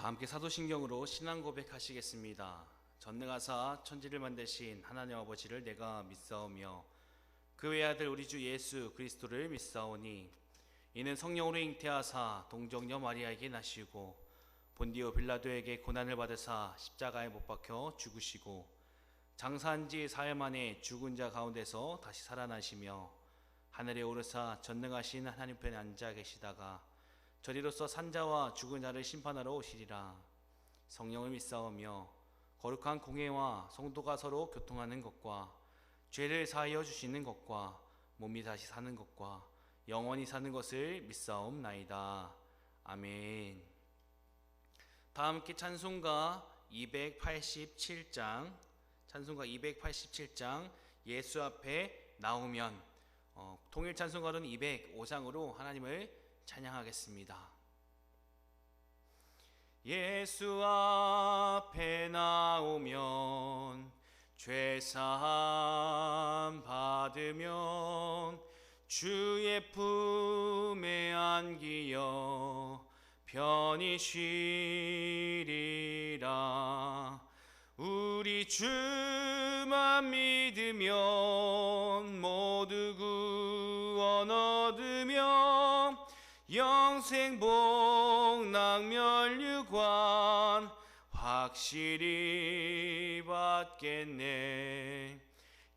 다 함께 사도신경으로 신앙 고백하시겠습니다. 전능하사 천지를 만드신 하나님 아버지를 내가 믿사오며 그 외아들 우리 주 예수 그리스도를 믿사오니 이는 성령으로 잉태하사 동정녀 마리아에게 나시고 본디오 빌라도에게 고난을 받으사 십자가에 못 박혀 죽으시고 장사한 지 사흘 만에 죽은 자 가운데서 다시 살아나시며 하늘에 오르사 전능하신 하나님 편에 앉아 계시다가 저리로서 산자와 죽은 자를 심판하러 오시리라. 성령을 믿사오며 거룩한 공회와 성도가 서로 교통하는 것과 죄를 사하여 주시는 것과 몸이 다시 사는 것과 영원히 사는 것을 믿사옵나이다. 아멘. 다 함께 찬송가 287장 예수 앞에 나오면 통일 찬송가로는 205장으로 하나님을 찬양하겠습니다. 예수 앞에 나오면 죄사함 받으면 주의 품에 안기어 편히 쉬리라. 우리 주만 믿으면 모두 구원 얻으며 영생 복락 면류관 확실히 받겠네.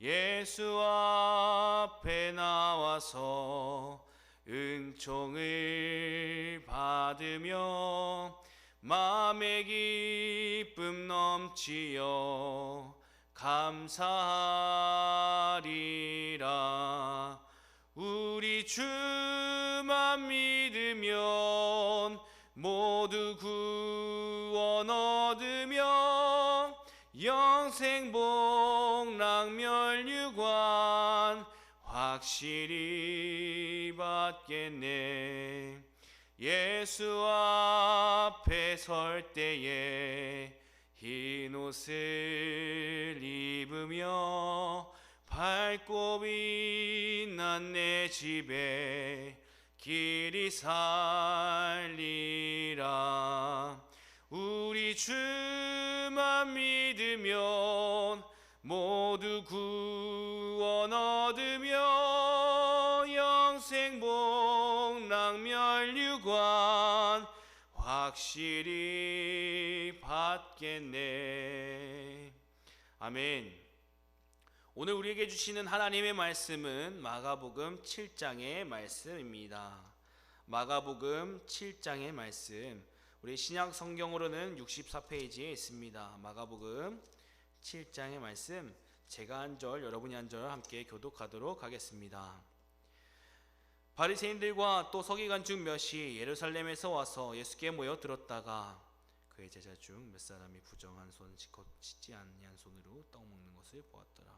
예수 앞에 나와서 은총을 받으며 마음의 기쁨 넘치어 감사하리라. 우리 주만 믿으면 모두 구원 얻으며 영생 복락 면류관 확실히 받겠네. 예수 앞에 설 때에 흰 옷을 입으며 밝고 빛난 내 집에 길이 살리라. 우리 주만 믿으면 모두 구원 얻으며 영생 복락 면류관 확실히 받겠네. 아멘. 오늘 우리에게 주시는 하나님의 말씀은 마가복음 7장의 말씀입니다. 마가복음 7장의 말씀, 우리 신약 성경으로는 64페이지에 있습니다. 마가복음 7장의 말씀, 제가 한 절, 여러분이 한 절 함께 교독하도록 하겠습니다. 바리새인들과 또 서기관 중 몇이 예루살렘에서 와서 예수께 모여 들었다가 그의 제자 중 몇 사람이 부정한 손 곧 씻지 아니한 손으로 떡 먹는 것을 보았더라.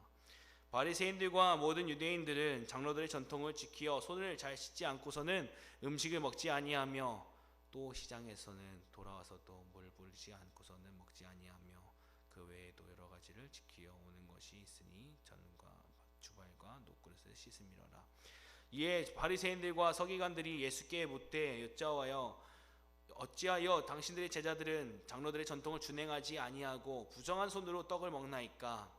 바리새인들과 모든 유대인들은 장로들의 전통을 지키어 손을 잘 씻지 않고서는 음식을 먹지 아니하며 또 시장에서는 돌아와서도 물 부르지 않고서는 먹지 아니하며 그 외에도 여러 가지를 지키어 오는 것이 있으니 전과 주발과 녹그릇을 씻음이로라. 이에 바리새인들과 서기관들이 예수께 묻되 여짜와여 어찌하여 당신들의 제자들은 장로들의 전통을 준행하지 아니하고 부정한 손으로 떡을 먹나이까?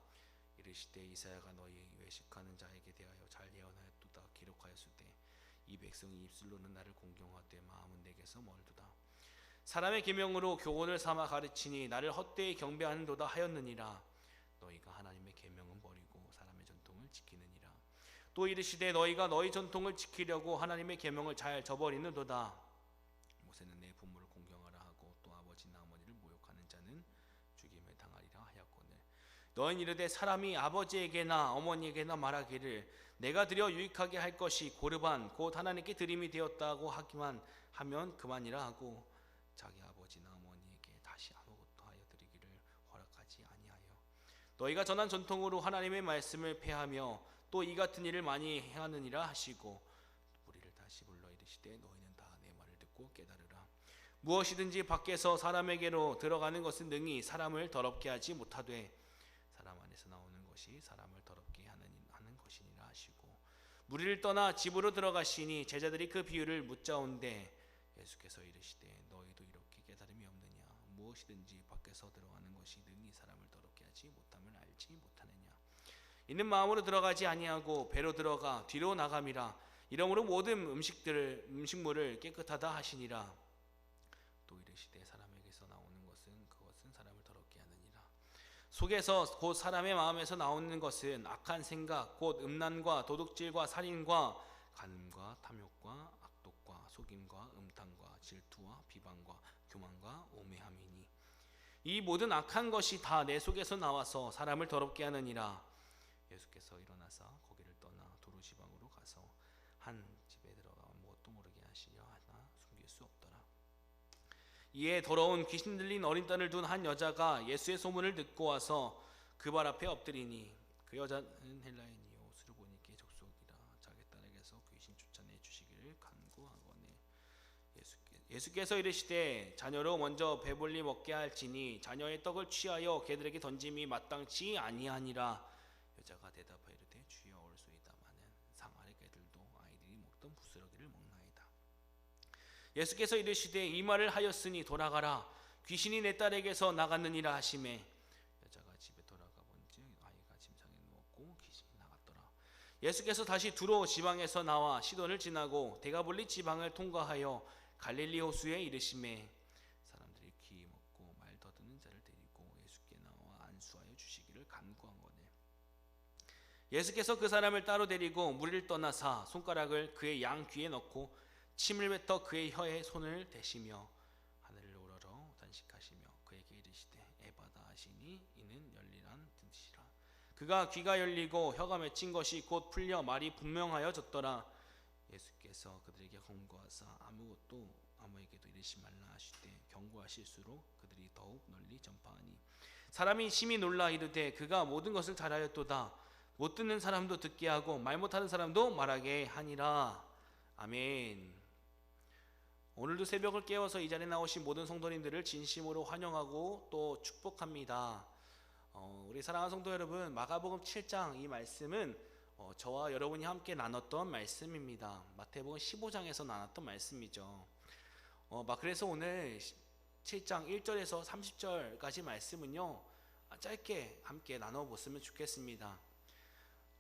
이르시되 이사야가 너희 외식하는 자에게 대하여 잘 예언하였도다. 기록하였으되 이 백성이 입술로는 나를 공경하되 마음은 내게서 멀도다. 사람의 계명으로 교훈을 삼아 가르치니 나를 헛되이 경배하는도다 하였느니라. 너희가 하나님의 계명은 버리고 사람의 전통을 지키느니라. 또 이르시되 너희가 너희 전통을 지키려고 하나님의 계명을 잘 저버리는도다. 모세는 내 부모를 공경하라 하고 또 아버지나 어머니를 모욕하는 자는 죽임을 당하리라 하였거늘 너희는 이르되 사람이 아버지에게나 어머니에게나 말하기를 내가 드려 유익하게 할 것이 고르반 곧 하나님께 드림이 되었다고 하기만 하면 그만이라 하고 자기 아버지나 어머니에게 다시 아무것도 하여 드리기를 허락하지 아니하여 너희가 전한 전통으로 하나님의 말씀을 폐하며 또 이 같은 일을 많이 행하느니라 하시고 우리를 다시 불러 이르시되 너희는 다 내 말을 듣고 깨달으라. 무엇이든지 밖에서 사람에게로 들어가는 것은 능히 사람을 더럽게 하지 못하되 사람 안에서 나오는 것이 사람을 더럽게 하는 것이니라 하시고 무리를 떠나 집으로 들어가시니 제자들이 그 비유를 묻자온데 예수께서 이르시되 너희도 이렇게 깨달음이 없느냐 무엇이든지 밖에서 들어가는 것이 능히 사람을 더럽게 하지 못함을 알지 못하느냐. 이는 마음으로 들어가지 아니하고 배로 들어가 뒤로 나감이라. 이러므로 모든 음식물을 깨끗하다 하시니라. 또 이르시되 사람에게서 나오는 것은 그것은 사람을 더럽게 하느니라. 속에서 곧 사람의 마음에서 나오는 것은 악한 생각 곧 음란과 도둑질과 살인과 간음과 탐욕과 악독과 속임과 음탕과 질투와 비방과 교만과 오매함이니 이 모든 악한 것이 다 내 속에서 나와서 사람을 더럽게 하느니라. 예수께서 일어나사 거기를 떠나 도로 지방으로 가서 한 집에 들어가 무엇도 모르게 하시려 하나 숨길 수 없더라. 이에 더러운 귀신 들린 어린 딸을 둔 한 여자가 예수의 소문을 듣고 와서 그 발 앞에 엎드리니 그 여자는 헬라인이요 수르보니께 족속이라. 자기 딸에게서 귀신 쫓아내 주시기를 간구하거늘 예수께서 이르시되 자녀로 먼저 배불리 먹게 할지니 자녀의 떡을 취하여 개들에게 던짐이 마땅치 아니하니라. 여자가 대답하여 이르되 주여 옳소이다마는 상 아래 개들도 아이들이 먹던 부스러기를 먹나이다. 예수께서 이르시되 이 말을 하였으니 돌아가라. 귀신이 내 딸에게서 나갔느니라 하시매 여자가 집에 돌아가 본즉 아이가 침상에 누웠고 귀신이 나갔더라. 예수께서 다시 두로 지방에서 나와 시돈을 지나고 데가볼리 지방을 통과하여 갈릴리 호수에 이르시매 사람들이 귀 먹고 말 더듬는 자를 데리고 예수께 나와 안수하여 주시기를 간구한거늘 예수께서 그 사람을 따로 데리고 무리를 떠나사 손가락을 그의 양 귀에 넣고 침을 뱉어 그의 혀에 손을 대시며 하늘을 우러러 단식하시며 그에게 이르시되 에바다 하시니 이는 열리란 뜻이라. 그가 귀가 열리고 혀가 맺힌 것이 곧 풀려 말이 분명하여졌더라. 예수께서 그들에게 경고하사 아무에게도 이르지 말라 하시되 경고하실수록 그들이 더욱 널리 전파하니 사람이 심히 놀라 이르되 그가 모든 것을 잘하였도다. 못 듣는 사람도 듣게 하고 말 못하는 사람도 말하게 하니라. 아멘. 오늘도 새벽을 깨워서 이 자리에 나오신 모든 성도님들을 진심으로 환영하고 또 축복합니다. 우리 사랑하는 성도 여러분, 마가복음 7장 이 말씀은 저와 여러분이 함께 나눴던 말씀입니다. 마태복음 15장에서 나눴던 말씀이죠. 그래서 오늘 7장 1절에서 30절까지 말씀은요 짧게 함께 나눠보시면 좋겠습니다.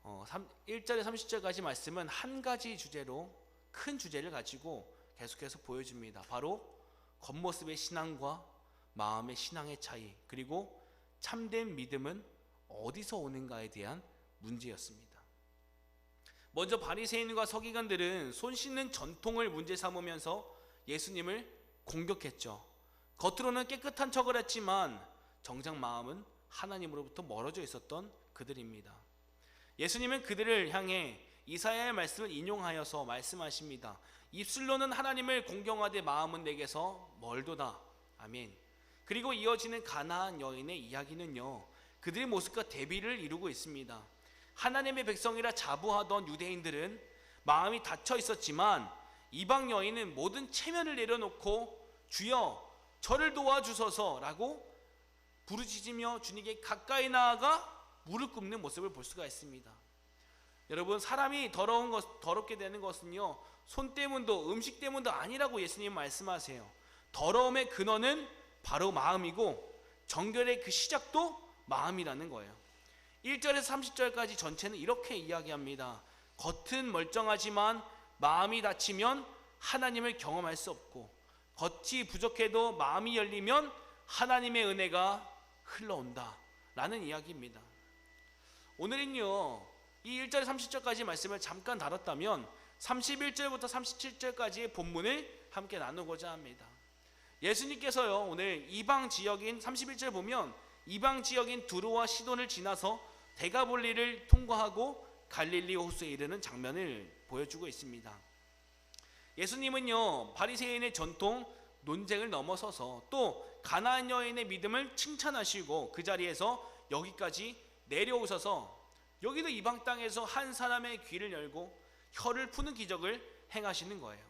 1절에 30절까지 말씀은 한 가지 주제로 큰 주제를 가지고 계속해서 보여줍니다. 바로 겉모습의 신앙과 마음의 신앙의 차이, 그리고 참된 믿음은 어디서 오는가에 대한 문제였습니다. 먼저 바리새인과 서기관들은 손 씻는 전통을 문제 삼으면서 예수님을 공격했죠. 겉으로는 깨끗한 척을 했지만 정작 마음은 하나님으로부터 멀어져 있었던 그들입니다. 예수님은 그들을 향해 이사야의 말씀을 인용하여서 말씀하십니다. 입술로는 하나님을 공경하되 마음은 내게서 멀도다. 아멘. 그리고 이어지는 가나안 여인의 이야기는요 그들의 모습과 대비를 이루고 있습니다. 하나님의 백성이라 자부하던 유대인들은 마음이 닫혀 있었지만 이방 여인은 모든 체면을 내려놓고 주여 저를 도와주소서라고 부르짖으며 주님께 가까이 나아가 무릎 꿇는 모습을 볼 수가 있습니다. 여러분, 사람이 더럽게 되는 것은요 손 때문도 음식 때문도 아니라고 예수님 말씀하세요. 더러움의 근원은 바로 마음이고 정결의 그 시작도 마음이라는 거예요. 1절에서 30절까지 전체는 이렇게 이야기합니다. 겉은 멀쩡하지만 마음이 닫히면 하나님을 경험할 수 없고, 겉이 부족해도 마음이 열리면 하나님의 은혜가 흘러온다 라는 이야기입니다. 오늘은요 이 1절 30절까지 말씀을 잠깐 다뤘다면 31절부터 37절까지의 본문을 함께 나누고자 합니다. 예수님께서요 오늘 이방 지역인 31절 보면 이방 지역인 두로와 시돈을 지나서 데가볼리를 통과하고 갈릴리 호수에 이르는 장면을 보여주고 있습니다. 예수님은요 바리새인의 전통 논쟁을 넘어서서 또 가나안 여인의 믿음을 칭찬하시고 그 자리에서 여기까지 내려오셔서 여기도 이방 땅에서 한 사람의 귀를 열고 혀를 푸는 기적을 행하시는 거예요.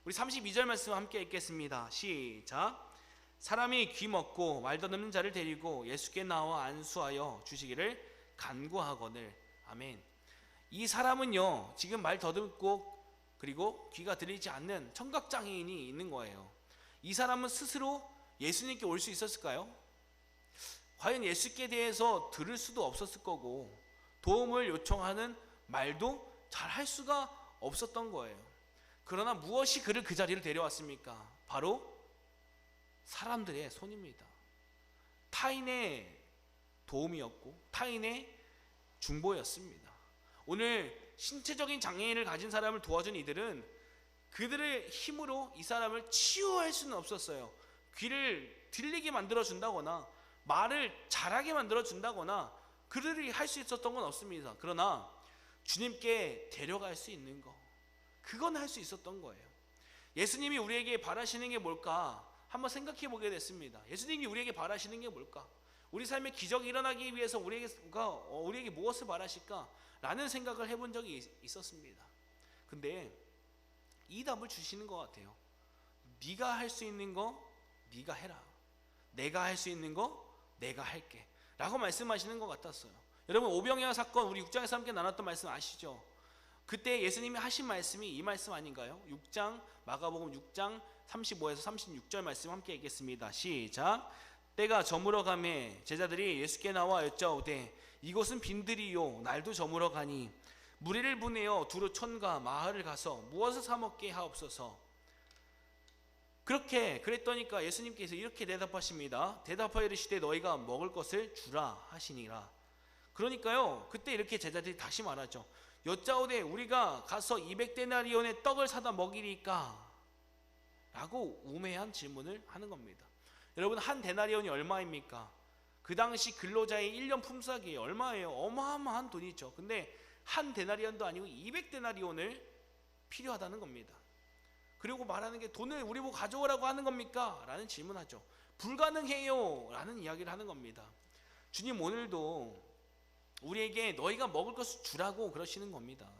우리 32절 말씀 함께 읽겠습니다. 시작. 사람이 귀 먹고 말 더듬는 자를 데리고 예수께 나와 안수하여 주시기를 간구하거늘. 아멘. 이 사람은요 지금 말 더듬고 그리고 귀가 들리지 않는 청각장애인이 있는 거예요. 이 사람은 스스로 예수님께 올 수 있었을까요? 과연 예수께 대해서 들을 수도 없었을 거고 도움을 요청하는 말도 잘 할 수가 없었던 거예요. 그러나 무엇이 그를 그 자리를 데려왔습니까? 바로 사람들의 손입니다. 타인의 도움이었고 타인의 중보였습니다. 오늘 신체적인 장애인을 가진 사람을 도와준 이들은 그들의 힘으로 이 사람을 치유할 수는 없었어요. 귀를 들리게 만들어준다거나 말을 잘하게 만들어준다거나 그들이 할 수 있었던 건 없습니다. 그러나 주님께 데려갈 수 있는 거, 그건 할 수 있었던 거예요. 예수님이 우리에게 바라시는 게 뭘까 한번 생각해 보게 됐습니다. 예수님이 우리에게 바라시는 게 뭘까? 우리 삶에 기적이 일어나기 위해서 우리에게 무엇을 바라실까? 라는 생각을 해본 적이 있었습니다. 근데 이 답을 주시는 것 같아요. 네가 할 수 있는 거 네가 해라. 내가 할 수 있는 거 내가 할게 라고 말씀하시는 것 같았어요. 여러분, 오병이어 사건 우리 6장에서 함께 나눴던 말씀 아시죠? 그때 예수님이 하신 말씀이 이 말씀 아닌가요? 6장 마가복음 6장 35에서 36절 말씀 함께 읽겠습니다. 시작. 때가 저물어 가매 제자들이 예수께 나와 여짜오되 이곳은 빈들이요 날도 저물어 가니 무리를 보내어 두루 촌과 마을을 가서 무엇을 사 먹게 하옵소서. 그랬더니까 예수님께서 이렇게 대답하십니다. 대답하여 이르시되 너희가 먹을 것을 주라 하시니라. 그러니까요, 그때 이렇게 제자들이 다시 말하죠. 여짜오되 우리가 가서 200데나리온의 떡을 사다 먹이리까? 라고 우매한 질문을 하는 겁니다. 여러분, 한 데나리온이 얼마입니까? 그 당시 근로자의 1년 품삯이 얼마예요? 어마어마한 돈이죠. 근데 한 데나리온도 아니고 200데나리온을 필요하다는 겁니다. 그리고 말하는 게 돈을 우리 보고 가져오라고 하는 겁니까? 라는 질문하죠. 불가능해요 라는 이야기를 하는 겁니다. 주님 오늘도 우리에게 너희가 먹을 것을 주라고 그러시는 겁니다.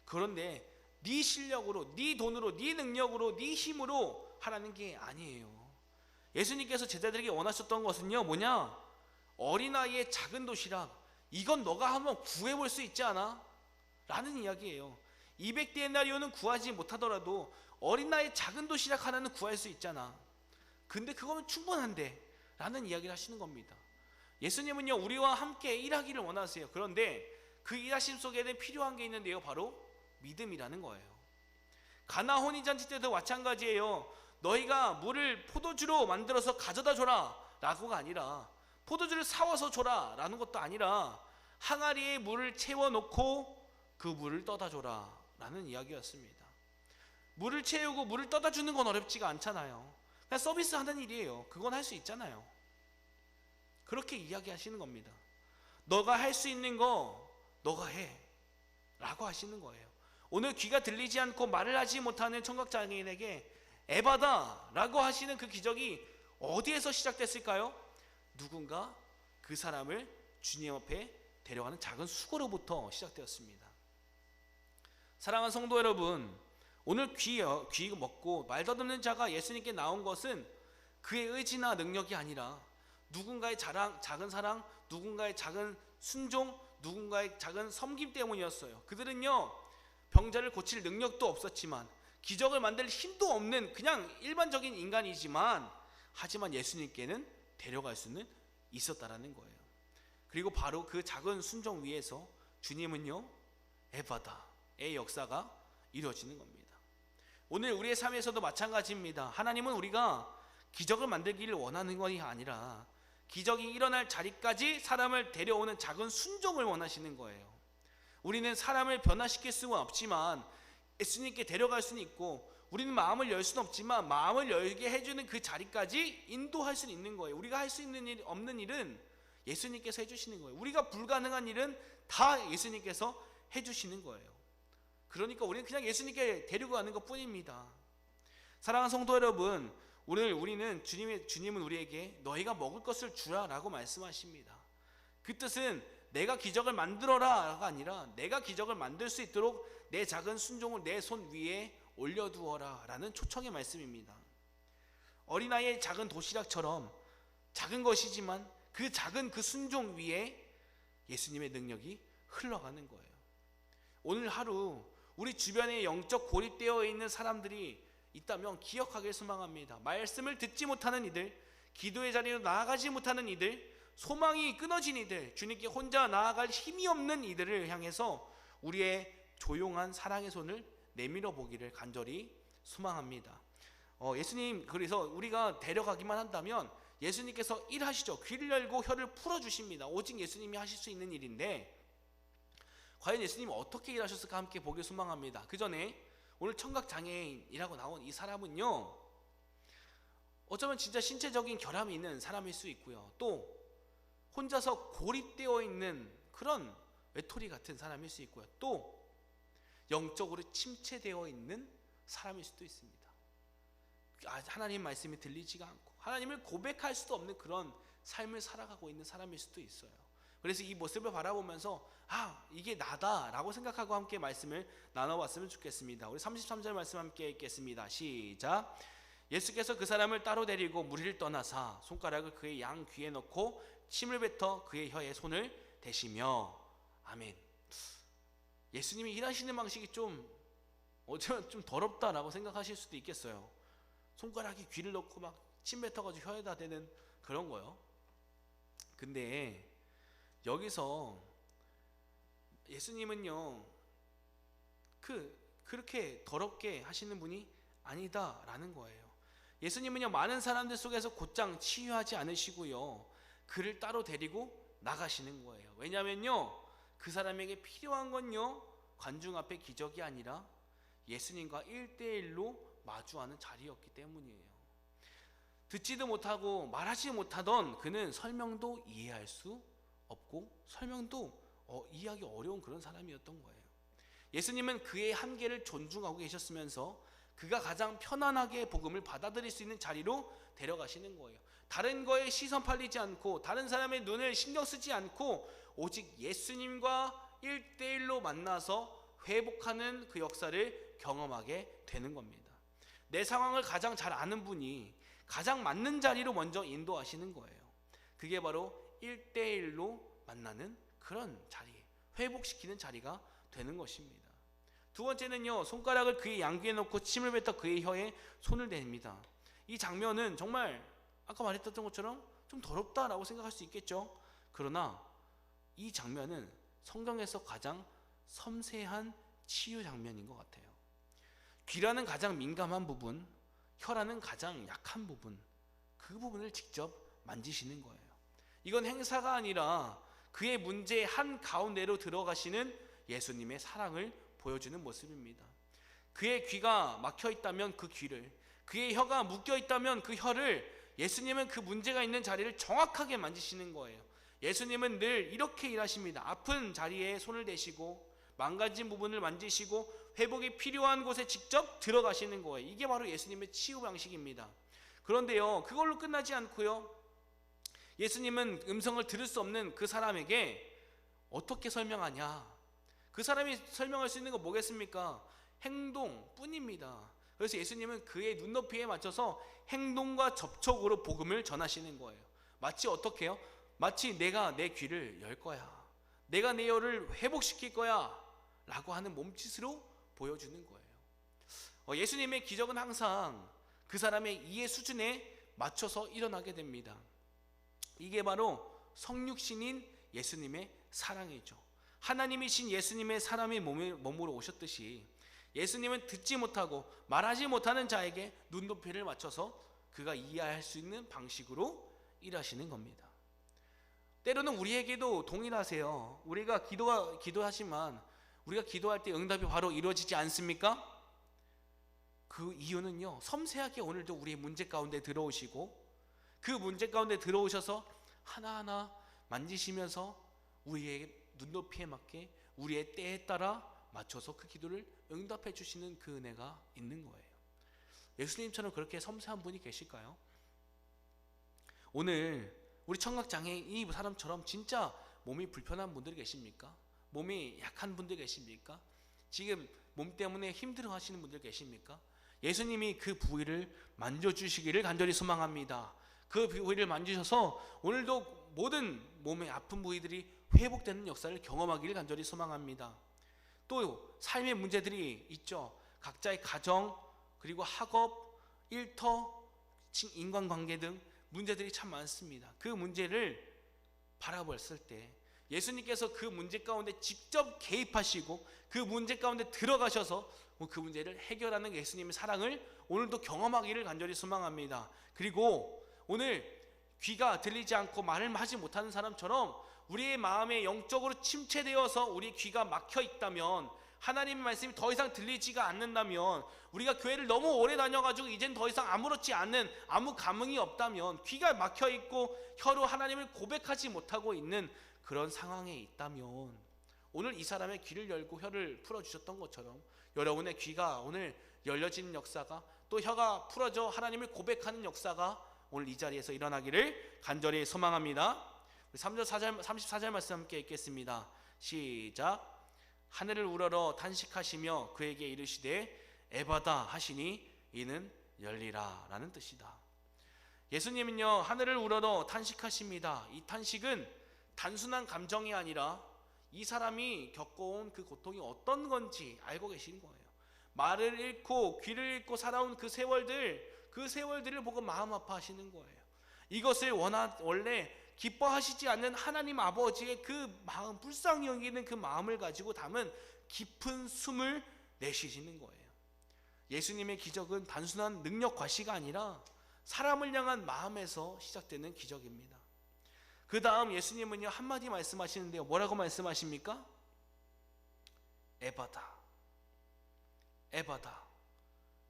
그런데 네 실력으로, 네 돈으로, 네 능력으로, 네 힘으로 하라는 게 아니에요. 예수님께서 제자들에게 원하셨던 것은요, 뭐냐? 어린아이의 작은 도시락, 이건 너가 한번 구해볼 수 있지 않아? 라는 이야기예요. 200데나리온은 구하지 못하더라도 어린아이의 작은 도시락 하나는 구할 수 있잖아. 근데 그거면 충분한데 라는 이야기를 하시는 겁니다. 예수님은요, 우리와 함께 일하기를 원하세요. 그런데 그 일하심 속에는 필요한 게 있는데요, 바로 믿음이라는 거예요. 가나 혼인잔치 때도 마찬가지예요. 너희가 물을 포도주로 만들어서 가져다 줘라 라고가 아니라, 포도주를 사와서 줘라 라는 것도 아니라, 항아리에 물을 채워놓고 그 물을 떠다 줘라 라는 이야기였습니다. 물을 채우고 물을 떠다 주는 건 어렵지가 않잖아요. 그냥 서비스 하는 일이에요. 그건 할 수 있잖아요. 그렇게 이야기하시는 겁니다. 너가 할 수 있는 거 너가 해 라고 하시는 거예요. 오늘 귀가 들리지 않고 말을 하지 못하는 청각장애인에게 에바다 라고 하시는 그 기적이 어디에서 시작됐을까요? 누군가 그 사람을 주님 앞에 데려가는 작은 수고로부터 시작되었습니다. 사랑하는 성도 여러분, 오늘 귀 먹고 말 더듬는 자가 예수님께 나온 것은 그의 의지나 능력이 아니라 누군가의 작은 사랑, 누군가의 작은 순종, 누군가의 작은 섬김 때문이었어요. 그들은요, 병자를 고칠 능력도 없었지만, 기적을 만들 힘도 없는 그냥 일반적인 인간이지만, 하지만 예수님께는 데려갈 수는 있었다라는 거예요. 그리고 바로 그 작은 순종 위에서 주님은요, 에바다의 역사가 이루어지는 겁니다. 오늘 우리의 삶에서도 마찬가지입니다. 하나님은 우리가 기적을 만들기를 원하는 것이 아니라 기적이 일어날 자리까지 사람을 데려오는 작은 순종을 원하시는 거예요. 우리는 사람을 변화시킬 수는 없지만 예수님께 데려갈 수는 있고, 우리는 마음을 열 수는 없지만 마음을 열게 해주는 그 자리까지 인도할 수는 있는 거예요. 우리가 할 수 있는 일, 없는 일은 예수님께서 해주시는 거예요. 우리가 불가능한 일은 다 예수님께서 해주시는 거예요. 그러니까 우리는 그냥 예수님께 데리고 가는 것 뿐입니다. 사랑하는 성도 여러분, 오늘 우리는 주님은 우리에게 너희가 먹을 것을 주라 라고 말씀하십니다. 그 뜻은 내가 기적을 만들어라 가 아니라 내가 기적을 만들 수 있도록 내 작은 순종을 내 손 위에 올려두어라 라는 초청의 말씀입니다. 어린아이의 작은 도시락처럼 작은 것이지만 그 작은 그 순종 위에 예수님의 능력이 흘러가는 거예요. 오늘 하루 우리 주변에 영적 고립되어 있는 사람들이 있다면 기억하길 소망합니다. 말씀을 듣지 못하는 이들, 기도의 자리로 나아가지 못하는 이들, 소망이 끊어진 이들, 주님께 혼자 나아갈 힘이 없는 이들을 향해서 우리의 조용한 사랑의 손을 내밀어 보기를 간절히 소망합니다. 예수님, 그래서 우리가 데려가기만 한다면 예수님께서 일하시죠. 귀를 열고 혀를 풀어주십니다. 오직 예수님이 하실 수 있는 일인데, 과연 예수님이 어떻게 일하셨을까 함께 보길 소망합니다. 그 전에 오늘 청각장애인이라고 나온 이 사람은요, 어쩌면 진짜 신체적인 결함이 있는 사람일 수 있고요, 또 혼자서 고립되어 있는 그런 외톨이 같은 사람일 수 있고요, 또 영적으로 침체되어 있는 사람일 수도 있습니다. 하나님 말씀이 들리지가 않고 하나님을 고백할 수도 없는 그런 삶을 살아가고 있는 사람일 수도 있어요. 그래서 이 모습을 바라보면서 이게 나다라고 생각하고 함께 말씀을 나눠봤으면 좋겠습니다. 우리 33절 말씀 함께 읽겠습니다. 시작. 예수께서 그 사람을 따로 데리고 무리를 떠나사 손가락을 그의 양 귀에 넣고 침을 뱉어 그의 혀에 손을 대시며. 아멘. 예수님이 일하시는 방식이 어쩌면 좀 더럽다라고 생각하실 수도 있겠어요. 손가락에 귀를 넣고 막 침 뱉어가지고 혀에다 대는 그런 거요. 근데 여기서 예수님은요, 그렇게 더럽게 하시는 분이 아니다라는 거예요. 예수님은요, 많은 사람들 속에서 곧장 치유하지 않으시고요, 그를 따로 데리고 나가시는 거예요. 왜냐면요, 그 사람에게 필요한 건요, 관중 앞에 기적이 아니라 예수님과 1대1로 마주하는 자리였기 때문이에요. 듣지도 못하고 말하지 못하던 그는 설명도 이해할 수 없고 설명도 이해하기 어려운 그런 사람이었던 거예요. 예수님은 그의 한계를 존중하고 계셨으면서 그가 가장 편안하게 복음을 받아들일 수 있는 자리로 데려가시는 거예요. 다른 거에 시선 팔리지 않고 다른 사람의 눈을 신경 쓰지 않고 오직 예수님과 1대1로 만나서 회복하는 그 역사를 경험하게 되는 겁니다. 내 상황을 가장 잘 아는 분이 가장 맞는 자리로 먼저 인도하시는 거예요. 그게 바로 1대1로 만나는 그런 자리, 회복시키는 자리가 되는 것입니다. 두 번째는요, 손가락을 그의 양귀에 넣고 침을 뱉어 그의 혀에 손을 댑니다. 이 장면은 정말 아까 말했던 것처럼 좀 더럽다라고 생각할 수 있겠죠. 그러나 이 장면은 성경에서 가장 섬세한 치유 장면인 것 같아요. 귀라는 가장 민감한 부분, 혀라는 가장 약한 부분, 그 부분을 직접 만지시는 거예요. 이건 행사가 아니라 그의 문제의 한 가운데로 들어가시는 예수님의 사랑을 보여주는 모습입니다. 그의 귀가 막혀 있다면 그 귀를, 그의 혀가 묶여 있다면 그 혀를, 예수님은 그 문제가 있는 자리를 정확하게 만지시는 거예요. 예수님은 늘 이렇게 일하십니다. 아픈 자리에 손을 대시고 망가진 부분을 만지시고 회복이 필요한 곳에 직접 들어가시는 거예요. 이게 바로 예수님의 치유 방식입니다. 그런데요, 그걸로 끝나지 않고요, 예수님은 음성을 들을 수 없는 그 사람에게 어떻게 설명하냐? 그 사람이 설명할 수 있는 건 뭐겠습니까? 행동뿐입니다. 그래서 예수님은 그의 눈높이에 맞춰서 행동과 접촉으로 복음을 전하시는 거예요. 마치 어떻게 해요? 마치 내가 내 귀를 열 거야, 내가 내 혀를 회복시킬 거야 라고 하는 몸짓으로 보여주는 거예요. 예수님의 기적은 항상 그 사람의 이해 수준에 맞춰서 일어나게 됩니다. 이게 바로 성육신인 예수님의 사랑이죠. 하나님이신 예수님의 사람의 몸으로 오셨듯이 예수님은 듣지 못하고 말하지 못하는 자에게 눈높이를 맞춰서 그가 이해할 수 있는 방식으로 일하시는 겁니다. 때로는 우리에게도 동일하세요. 우리가 기도하지만 우리가 기도할 때 응답이 바로 이루어지지 않습니까? 그 이유는요, 섬세하게 오늘도 우리의 문제 가운데 들어오시고 그 문제 가운데 들어오셔서 하나하나 만지시면서 우리의 눈높이에 맞게 우리의 때에 따라 맞춰서 그 기도를 응답해 주시는 그 은혜가 있는 거예요. 예수님처럼 그렇게 섬세한 분이 계실까요? 오늘 우리 청각장애인 이 사람처럼 진짜 몸이 불편한 분들이 계십니까? 몸이 약한 분들 계십니까? 지금 몸 때문에 힘들어 하시는 분들 계십니까? 예수님이 그 부위를 만져주시기를 간절히 소망합니다. 그 부위를 만지셔서 오늘도 모든 몸의 아픈 부위들이 회복되는 역사를 경험하기를 간절히 소망합니다. 또 삶의 문제들이 있죠. 각자의 가정, 그리고 학업, 일터, 인간관계 등 문제들이 참 많습니다. 그 문제를 바라봤을 때 예수님께서 그 문제 가운데 직접 개입하시고 그 문제 가운데 들어가셔서 그 문제를 해결하는 예수님의 사랑을 오늘도 경험하기를 간절히 소망합니다. 그리고 오늘 귀가 들리지 않고 말을 하지 못하는 사람처럼 우리의 마음에 영적으로 침체되어서 우리 귀가 막혀 있다면, 하나님의 말씀이 더 이상 들리지가 않는다면, 우리가 교회를 너무 오래 다녀가지고 이젠 더 이상 아무렇지 않은 아무 감흥이 없다면, 귀가 막혀 있고 혀로 하나님을 고백하지 못하고 있는 그런 상황에 있다면, 오늘 이 사람의 귀를 열고 혀를 풀어주셨던 것처럼 여러분의 귀가 오늘 열려지는 역사가, 또 혀가 풀어져 하나님을 고백하는 역사가 오늘 이 자리에서 일어나기를 간절히 소망합니다. 3절 4절 34절 말씀 함께 읽겠습니다. 시작. 하늘을 우러러 탄식하시며 그에게 이르시되 에바다 하시니 이는 열리라 라는 뜻이다. 예수님은요, 하늘을 우러러 탄식하십니다. 이 탄식은 단순한 감정이 아니라 이 사람이 겪어온 그 고통이 어떤 건지 알고 계신 거예요. 말을 잃고 귀를 잃고 살아온 그 세월들을 보고 마음 아파하시는 거예요. 이것을 원래 기뻐하시지 않는 하나님 아버지의 그 마음, 불쌍히 여기는 그 마음을 가지고 담은 깊은 숨을 내쉬시는 거예요. 예수님의 기적은 단순한 능력 과시가 아니라 사람을 향한 마음에서 시작되는 기적입니다. 그 다음 예수님은요, 한마디 말씀하시는데요. 뭐라고 말씀하십니까? 에바다, 에바다,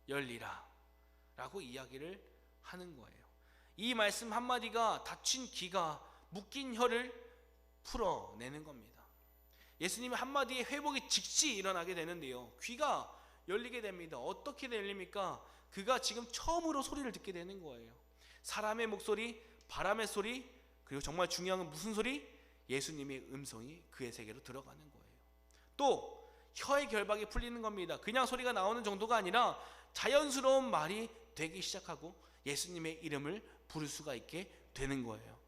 열리라 라고 이야기를 하는 거예요. 이 말씀 한마디가 닫힌 귀가, 묶인 혀를 풀어내는 겁니다. 예수님의 한마디에 회복이 즉시 일어나게 되는데요, 귀가 열리게 됩니다. 어떻게 열립니까? 그가 지금 처음으로 소리를 듣게 되는 거예요. 사람의 목소리, 바람의 소리, 그리고 정말 중요한 건 무슨 소리? 예수님의 음성이 그의 세계로 들어가는 거예요. 또 혀의 결박이 풀리는 겁니다. 그냥 소리가 나오는 정도가 아니라 자연스러운 말이 되기 시작하고 예수님의 이름을 부를 수가 있게 되는 거예요.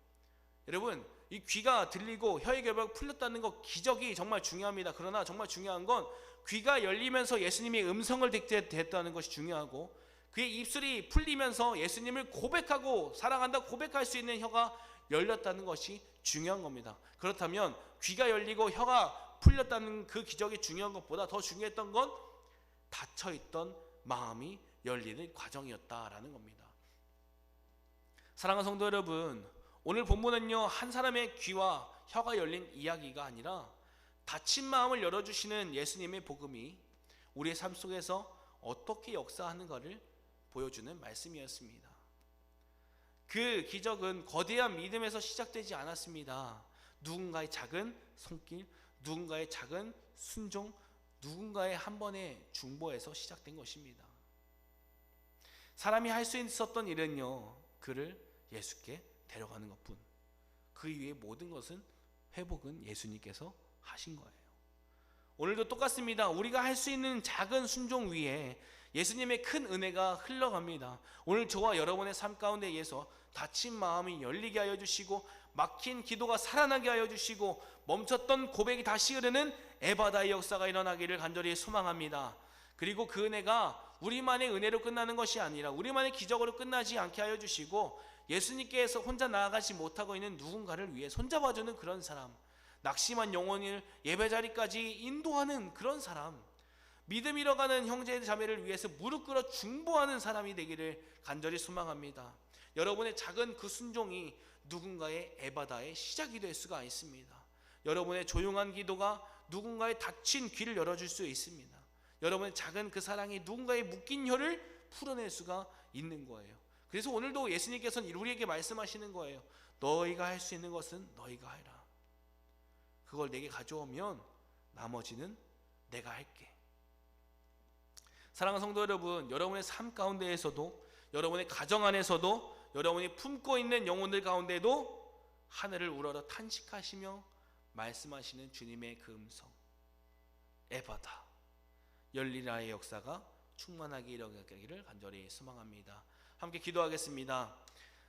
여러분, 이 귀가 들리고 혀의 결박이 풀렸다는 것, 기적이 정말 중요합니다. 그러나 정말 중요한 건 귀가 열리면서 예수님의 음성을 듣게 됐다는 것이 중요하고, 그의 입술이 풀리면서 예수님을 고백하고 사랑한다 고백할 수 있는 혀가 열렸다는 것이 중요한 겁니다. 그렇다면 귀가 열리고 혀가 풀렸다는 그 기적이 중요한 것보다 더 중요했던 건 닫혀있던 마음이 열리는 과정이었다라는 겁니다. 사랑하는 성도 여러분, 오늘 본문은요, 한 사람의 귀와 혀가 열린 이야기가 아니라 닫힌 마음을 열어주시는 예수님의 복음이 우리의 삶 속에서 어떻게 역사하는가를 보여주는 말씀이었습니다. 그 기적은 거대한 믿음에서 시작되지 않았습니다. 누군가의 작은 손길, 누군가의 작은 순종, 누군가의 한 번의 중보에서 시작된 것입니다. 사람이 할 수 있었던 일은요, 그를 예수께 데려가는 것뿐. 그 이외의 모든 것은, 회복은 예수님께서 하신 거예요. 오늘도 똑같습니다. 우리가 할 수 있는 작은 순종 위에 예수님의 큰 은혜가 흘러갑니다. 오늘 저와 여러분의 삶 가운데에서 닫힌 마음이 열리게 하여 주시고, 막힌 기도가 살아나게 하여 주시고, 멈췄던 고백이 다시 흐르는 에바다의 역사가 일어나기를 간절히 소망합니다. 그리고 그 은혜가 우리만의 은혜로 끝나는 것이 아니라 우리만의 기적으로 끝나지 않게 하여 주시고, 예수님께서 혼자 나아가지 못하고 있는 누군가를 위해 손잡아주는 그런 사람, 낙심한 영혼을 예배자리까지 인도하는 그런 사람, 믿음 잃어가는 형제 자매를 위해서 무릎 꿇어 중보하는 사람이 되기를 간절히 소망합니다. 여러분의 작은 그 순종이 누군가의 에바다의 시작이 될 수가 있습니다. 여러분의 조용한 기도가 누군가의 닫힌 귀를 열어줄 수 있습니다. 여러분의 작은 그 사랑이 누군가의 묶인 혀를 풀어낼 수가 있는 거예요. 그래서 오늘도 예수님께서는 우리에게 말씀하시는 거예요. 너희가 할 수 있는 것은 너희가 해라. 그걸 내게 가져오면 나머지는 내가 할게. 사랑하는 성도 여러분, 여러분의 삶 가운데에서도, 여러분의 가정 안에서도, 여러분이 품고 있는 영혼들 가운데도 하늘을 우러러 탄식하시며 말씀하시는 주님의 그 음성, 에바다, 열리라의 역사가 충만하게 일어나기를 간절히 소망합니다. 함께 기도하겠습니다.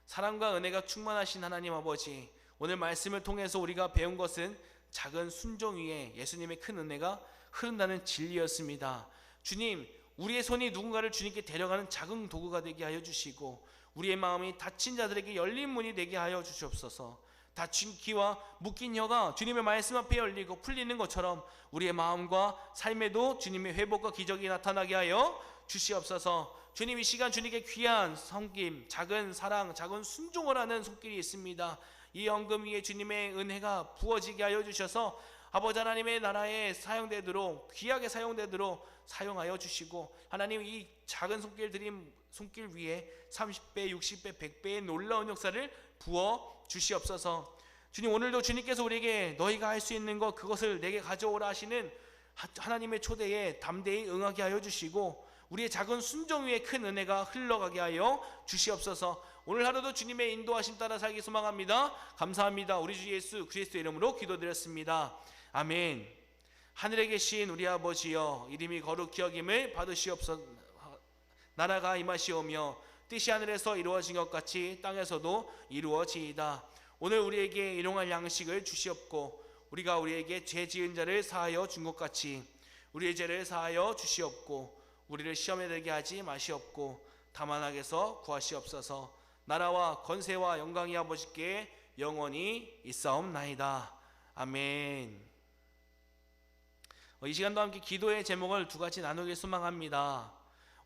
사랑과 은혜가 충만하신 하나님 아버지, 오늘 말씀을 통해서 우리가 배운 것은 작은 순종 위에 예수님의 큰 은혜가 흐른다는 진리였습니다. 주님, 우리의 손이 누군가를 주님께 데려가는 작은 도구가 되게 하여 주시고, 우리의 마음이 닫힌 자들에게 열린 문이 되게 하여 주시옵소서. 닫힌 귀와 묶인 혀가 주님의 말씀 앞에 열리고 풀리는 것처럼 우리의 마음과 삶에도 주님의 회복과 기적이 나타나게 하여 주시옵소서. 주님, 이 시간 주님께 귀한 섬김, 작은 사랑, 작은 순종을 하는 손길이 있습니다. 이 헌금 위에 주님의 은혜가 부어지게 하여 주셔서 아버지 하나님의 나라에 사용되도록, 귀하게 사용되도록 사용하여 주시고, 하나님 이 작은 손길 드린 손길 위에 30배, 60배, 100배의 놀라운 역사를 부어 주시옵소서. 주님, 오늘도 주님께서 우리에게 너희가 할 수 있는 것, 그것을 내게 가져오라 하시는 하나님의 초대에 담대히 응하게 하여 주시고, 우리의 작은 순종 위에 큰 은혜가 흘러가게 하여 주시옵소서. 오늘 하루도 주님의 인도하심 따라 살기 소망합니다. 감사합니다. 우리 주 예수 그리스도의 이름으로 기도드렸습니다. 아멘. 하늘에 계신 우리 아버지여, 이름이 거룩히 여김을 받으시옵소서. 나라가 임하시오며 뜻이 하늘에서 이루어진 것 같이 땅에서도 이루어지이다. 오늘 우리에게 일용할 양식을 주시옵고, 우리가 우리에게 죄 지은 자를 사하여 준 것 같이 우리의 죄를 사하여 주시옵고, 우리를 시험에 들게 하지 마시옵고, 다만 악에서 구하시옵소서. 나라와 권세와 영광이 아버지께 영원히 있사옵나이다. 아멘. 이 시간도 함께 기도의 제목을 두 가지 나누길 소망합니다.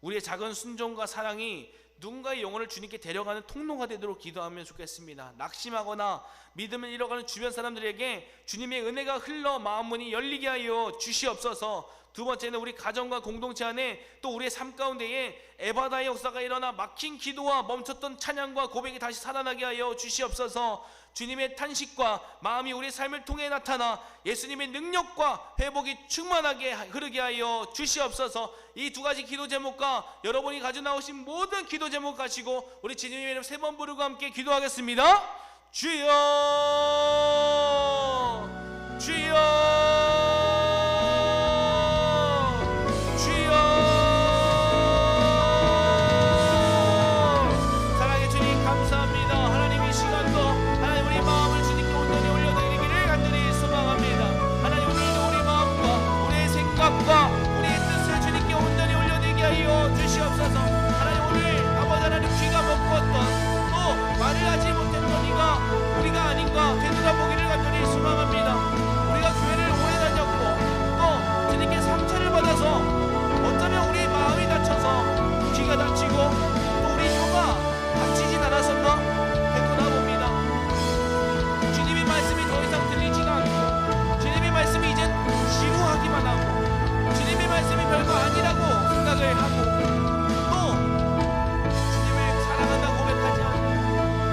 우리의 작은 순종과 사랑이 누군가의 영혼을 주님께 데려가는 통로가 되도록 기도하면 좋겠습니다. 낙심하거나 믿음을 잃어가는 주변 사람들에게 주님의 은혜가 흘러 마음문이 열리게 하여 주시옵소서. 두 번째는 우리 가정과 공동체 안에 또 우리의 삶 가운데에 에바다의 역사가 일어나 막힌 기도와 멈췄던 찬양과 고백이 다시 살아나게 하여 주시옵소서. 주님의 탄식과 마음이 우리의 삶을 통해 나타나 예수님의 능력과 회복이 충만하게 흐르게 하여 주시옵소서. 이 두 가지 기도 제목과 여러분이 가져 나오신 모든 기도 제목 가지고 우리 주님의 이름 세 번 부르고 함께 기도하겠습니다. 주여, 주여, 말을 하지 못했던 이가 우리가 아닌가 되돌아보기를 간절히 소망합니다. 우리가 교회를 오래 다녔고 또 주님께 상처를 받아서 어쩌면 우리 마음이 다쳐서 귀가 다치고 또 우리 혀가 다치진 않았었나 되돌아봅니다. 주님의 말씀이 더 이상 들리지가 않고 주님의 말씀이 이젠 지루하기만 하고 주님의 말씀이 별거 아니라고 생각을 하고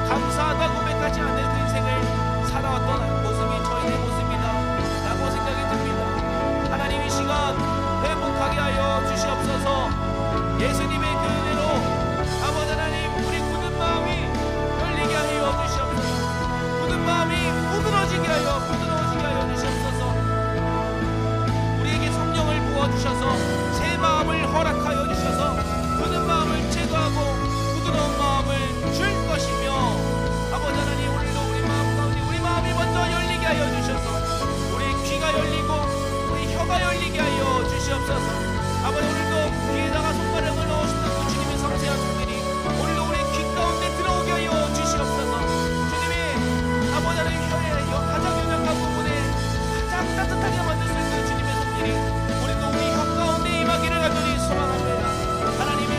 감사하다 고백하지 않는 그 인생을 살아왔던 모습이 저희의 모습이다 라고 생각이 듭니다. 하나님 이 시간 회복하게 하여 주시옵소서. 예수님의 그 은혜로 아버지 하나님 우리 굳은 마음이 열리게 하여 주시옵소서. 굳은 마음이 부드러지게 하여 주시옵소서. 우리에게 성령을 부어주셔서 새 마음을 허락하여 주셔서 굳은 마음을 제거하고 부드러운 마음을 줄 것이며, 아버지 하나님 오늘도 우리 마음 가운데 우리 마음이 먼저 열리게 하여 주셔서 우리 귀가 열리고 우리 혀가 열리게 하여 주시옵소서. 아버지 오늘도 귀에다가 손가락을 넣으신다고 그 주님의 섬세한 손길이 오늘도 우리 귀 가운데 들어오게 하여 주시옵소서. 주님의 아버지 하나님 혀의 가장 연약한 부분에 가장 따뜻하게 만들 수 있는 주님의 손길이 오늘도 우리 혀 가운데 임하기를 간절히 소망합니다. 하나님의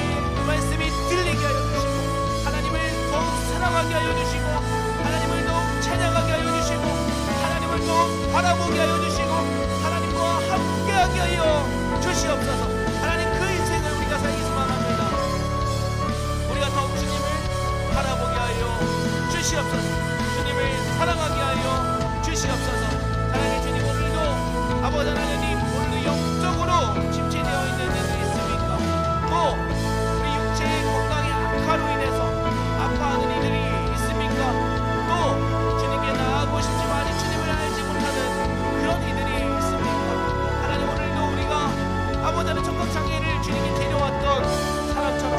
말씀이 들리게 하여 주시고 하나님을 더욱 사랑하게 하여 주시고 하나님을 더욱 찬양하게 하여 주시고 하나님을 더욱 바라보게 하여 주시고 하나님과 함께하게 하여 주시옵소서. 하나님 그 인생을 우리가 살기 소망합니다. 우리가 더욱 주님을 바라보게 하여 주시옵소서. 주님을 사랑하게 하여 주시옵소서. 하나님 주님 오늘도 아버지 하나님 오늘도 영적으로 침체되어 있는 일이 있습니까? 또 우리 육체의 건강에 악화로 인해서 아파하는 이들이 있습니까? 또 주님께 나아가고 싶지만 아직 주님을 알지 못하는 그런 이들이 있습니까? 하나님 오늘도 우리가 아버지 하나님 청각장애를 주님께 데려왔던 사람처럼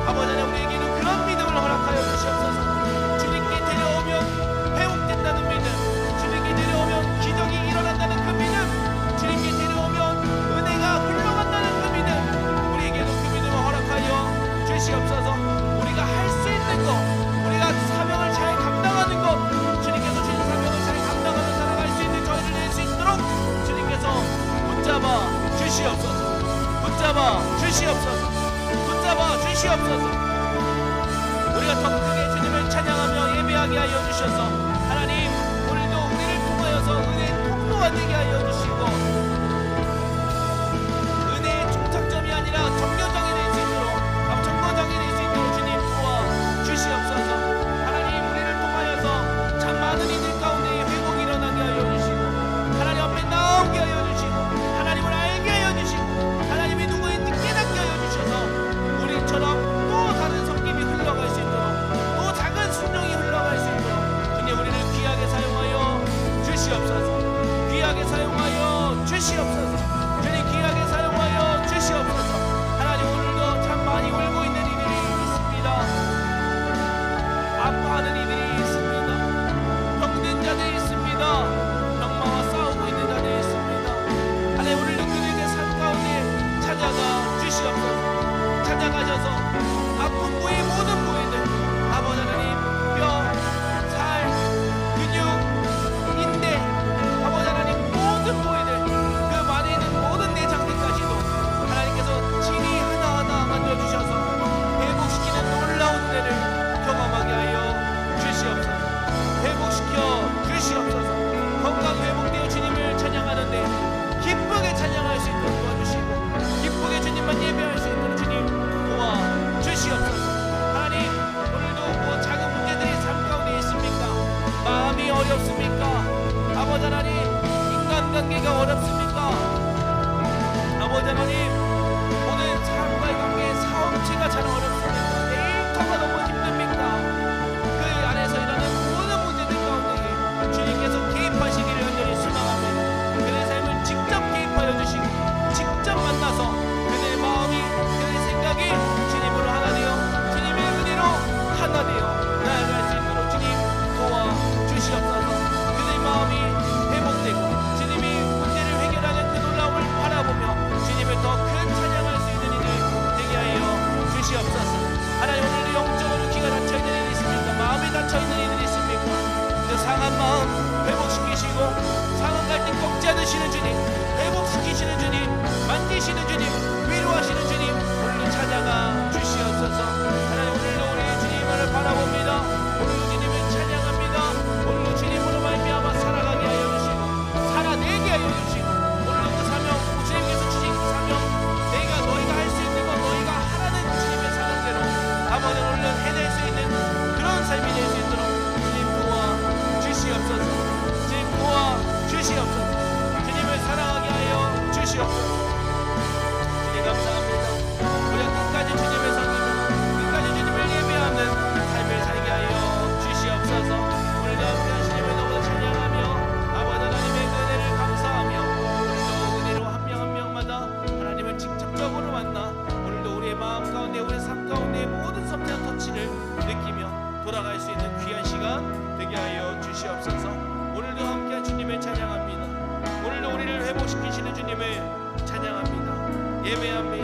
아버지 하나님 우리에게는 그런 믿음을 허락하여 주시옵소서. 주님께 데려오면 회복된 주시옵소서. 우리가 할 수 있는 것, 우리가 사명을 잘 감당하는 것, 주님께서 주신 사명을 잘 감당하며 살아갈 수 있는 저희를 낼 수 있도록 주님께서 붙잡아 주시옵소서. 붙잡아 주시옵소서. 붙잡아 주시옵소서. 우리가 더 크게 주님을 찬양하며 예배하게 하여 주셔서 하나님, 오늘도 우리를 통하여서 은혜의 통로가 되게 하여 주시고 은혜의 종착점이 아니라 정거장이 될 수 있도록, 정거장이 될 수 있도록 주님 도와 주시옵소서. 하나님, 우리를 통하여서 참 많은 이들 가운데 회복이 일어나게 하여 주시고 하나님 앞에 나오게 하여 주시고 하나님을 알게 하여 주시고 하나님이 누구인지 깨닫게 하여 주셔서 우리처럼 또 다른 섬김이 흘러갈 수 있도록, 또 작은 순종이 흘러갈 수 있도록 주님 우리를 귀하게 사용하여 주시옵소서. 귀하게 사용하여 주시옵소서. 주님 귀하게 사용하여 주시옵소서. 하나님, 오늘도 참 많이 울고 있는 이들이 있습니다. 아파하는 이들이 있습니다. 병든 자들이 있습니다. 병마와 싸우고 있는 자들이 있습니다. 하나님, 오늘도 그들의 삶 가운데 찾아가 주시옵소서. 찾아가셔서 아픈 부위 모든 부위들, 아버지 하나님, 뼈, 살, 근육, 인대, 아버지 하나님 모든 부위들, 그 안에 있는 모든 내장들까지도 하나님께서 진이 하나하나 만져주셔서 회복시키는 놀라운 은혜를 경험하게 하여 주시옵소서. 회복시켜 주시옵소서. 건강 회복되어 주님을 찬양하는데 기쁘게 찬양할 수 있도록 도와주시고 기쁘게 주님만 예배할 수 있도록 주님 도와주시옵소서. 하나님, 오늘도 뭐 작은 문제들이 삶 가운데 있습니까? 마음이 어렵습니까? 아버지 하나님, 인간관계가 어렵습니까? 아버지 하나님, 오늘 사람과의 관계, 사업체가 잘 어렵습니까? 데이터가 너무 힘듭니까? 그 안에서 일어나는 모든 문제들 가운데 주님께서 개입하시기를 간절히 소망합니다. 그들의 삶을 직접 개입하여 주시고 직접 만나서 그들의 마음이, 그들의 생각이 주님으로 하나 되어 주님의 은혜로 하나 되어 나아갈 수 있도록 주님 도와주시옵소서. 그들의 마음이 회복되고 주님이 문제를 해결하는 그 놀라움을 바라보며 주님을 더 큰 찬양할 수 있는 일을 되게 하여 주시옵소서. 하나님, 오늘도 영적으로 귀가 닫혀있는 일이 있습니까? 마음이 닫혀있는 일이 있습니까? 그 상한 마음 회복시키시고 상한 갈등 꺾지 않으시는 주님, 회복시키시는 주님, 만지시는 주님, 위로하시는 주님, 오늘도 찾아가 주시옵소서. 하나님, 오늘도 우리 주님을 바라봅니다. 오늘도 주님을 찬양합니다. 오늘도 주님으로 말미암아 살아가게 하여 주시고 살아내게 하여 주시고 오늘도 그 사명, 주님께서 주신 그 사명, 너희가 할 수 있는 것, 너희가 하라는 주님의 사명대로 아버지 오늘 해낼 수 있는 그런 삶이 될 수 있도록 주님 도와주시옵소서. 주님 도와주시옵소서. 주님을 사랑하게 하여 주시옵소서. 주님 감사합니다. 우리가 끝까지 주님을 섬기며 끝까지 주님을 예배하는 삶을 살게 하여 주시옵소서. 오늘도 함께한 주님을 너무 찬양하며 아버지 하나님의 은혜를 감사하며 오늘도 은혜로 한 명 한 명마다 하나님을 직접적으로 만나 오늘도 우리의 마음 가운데, 우리의 삶 가운데 모든 섬세한 터치를 느끼며 돌아갈 수 있는 귀한 시간 되게 하여 주시옵소서. 오늘도 함께한 주님을 찬양합니다. 오늘도 우리를 회복시키시는 주님을 찬양합니다. 예배합니다.